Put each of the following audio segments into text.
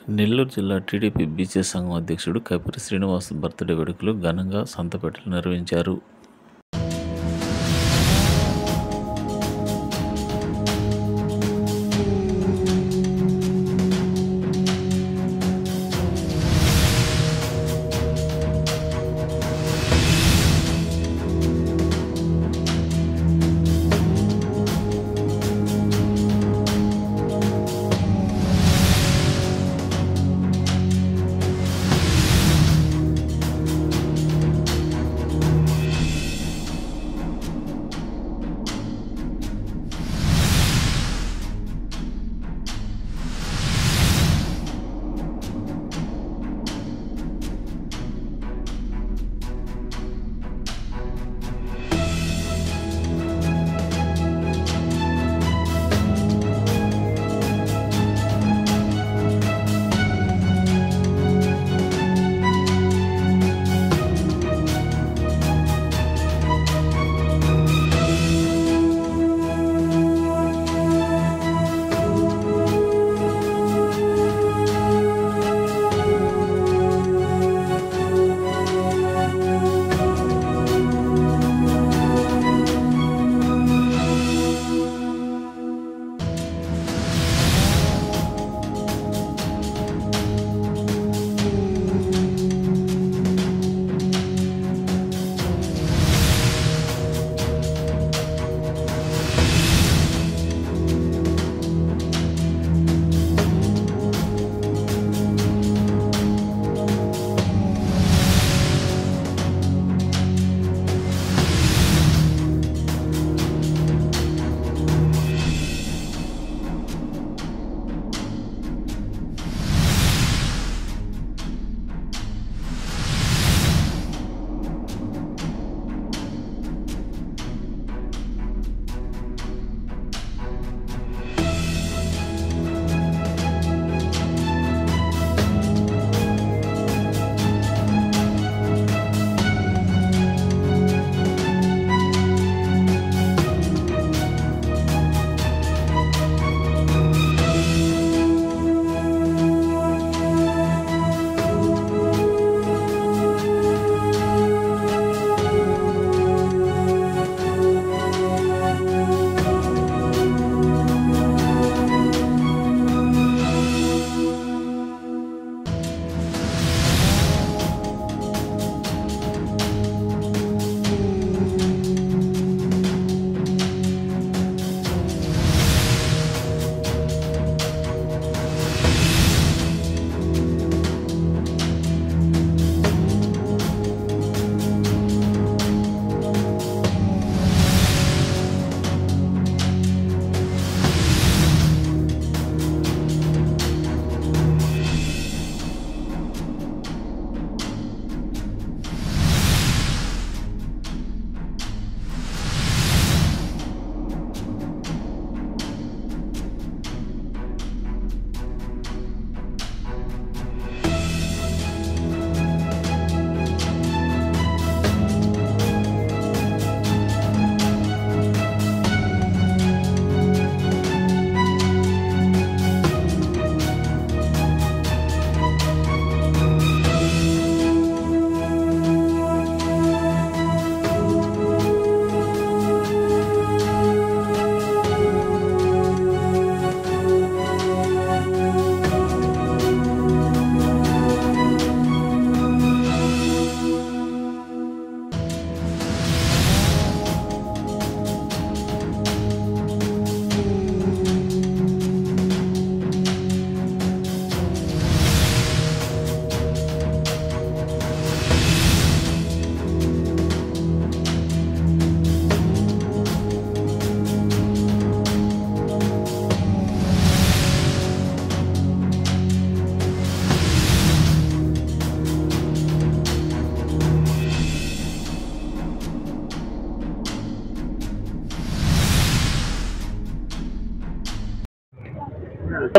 నెల్లూరు జిల్లా TDP BC సంఘం అధ్యక్షుడు కపిరి శ్రీనివాస్ బర్త్డే వేడుకలు ఘనంగా సంతపేటలో నిర్వహించారు.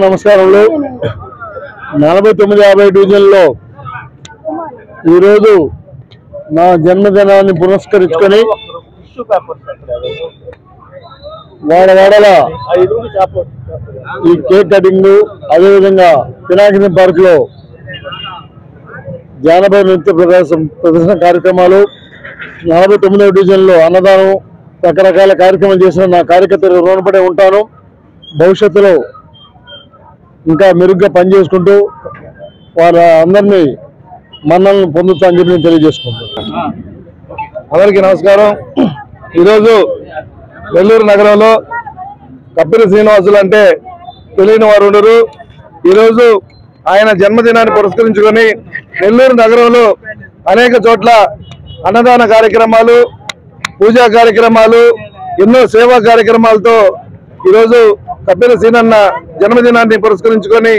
నమస్కారాలు 49-50 డివిజన్లో ఈరోజు నా జన్మదినాన్ని పురస్కరించుకొని వాడవాడల ఈ కేక్ కటింగ్, అదేవిధంగా పినాకిని పార్క్ లో జానపద నృత్య ప్రదర్శన కార్యక్రమాలు, 49వ డివిజన్లో అన్నదానం, రకరకాల కార్యక్రమాలు చేసిన నా కార్యకర్తలు రుణపడి ఉంటాను. భవిష్యత్తులో ఇంకా మెరుగ్గా పనిచేసుకుంటూ వాళ్ళ అందరినీ మన్నలను పొందుతామని చెప్పి నేను తెలియజేసుకుంటున్నాను. అందరికీ నమస్కారం. ఈరోజు నెల్లూరు నగరంలో కప్పిరి శ్రీనివాసులు అంటే తెలియని వారు ఉండరు. ఈరోజు ఆయన జన్మదినాన్ని పురస్కరించుకొని నెల్లూరు నగరంలో అనేక చోట్ల అన్నదాన కార్యక్రమాలు, పూజా కార్యక్రమాలు, ఎన్నో సేవా కార్యక్రమాలతో ఈరోజు కప్పిరి శ్రీనన్న జన్మదినాన్ని పురస్కరించుకొని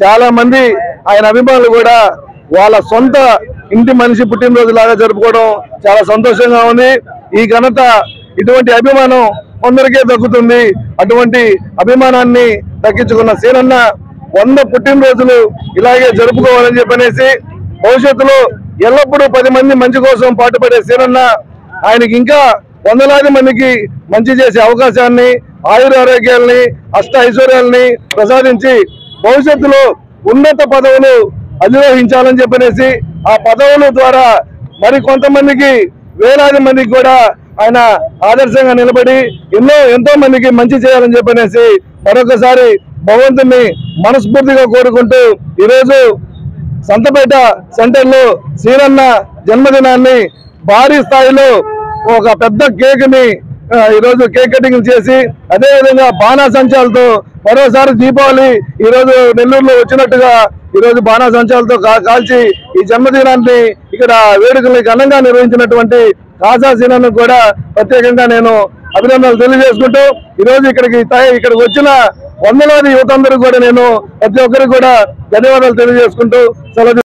చాలా మంది ఆయన అభిమానులు కూడా వాళ్ళ సొంత ఇంటి మనిషి పుట్టినరోజు లాగా జరుపుకోవడం చాలా సంతోషంగా ఉంది. ఈ ఘనత, ఇటువంటి అభిమానం కొందరికే దక్కుతుంది. అటువంటి అభిమానాన్ని దక్కించుకున్న శ్రీనన్న 100 పుట్టినరోజులు ఇలాగే జరుపుకోవాలని చెప్పనేసి, భవిష్యత్తులో ఎల్లప్పుడూ 10 మంది మంచి కోసం పాటుపడే శ్రీనన్న ఆయనకి ఇంకా వందలాది మందికి మంచి చేసే అవకాశాన్ని, ఆయురారోగ్యాల్ని, అష్ట ఐశ్వర్యాల్ని ప్రసాదించి భవిష్యత్తులో ఉన్నత పదవులు అధిరోహించాలని చెప్పనేసి, ఆ పదవుల ద్వారా మరి కొంతమందికి, వేలాది మందికి కూడా ఆయన ఆదర్శంగా నిలబడి ఎంతో మందికి మంచి చేయాలని చెప్పనేసి మరొకసారి భగవంతుని మనస్ఫూర్తిగా కోరుకుంటూ ఈరోజు సంతపేట సెంటర్లో శ్రీనన్న జన్మదినాన్ని భారీ స్థాయిలో ఒక పెద్ద కేక్ ని ఈరోజు కేక్ కటింగ్ చేసి, అదేవిధంగా బాణాసంచాలతో మరోసారి దీపావళి ఈరోజు నెల్లూరులో వచ్చినట్టుగా ఈరోజు బాణాసంచాలతో కాల్చి ఈ జన్మదినాన్ని ఇక్కడ వేడుకల్ని ఘనంగా నిర్వహించినటువంటి కాజా శ్రీనన్నకు కూడా ప్రత్యేకంగా నేను అభినందనలు తెలియజేసుకుంటూ, ఈరోజు ఇక్కడికి వచ్చిన వందలాది యువతందరూ కూడా నేను ప్రతి ఒక్కరికి కూడా ధన్యవాదాలు తెలియజేసుకుంటూ సెలవు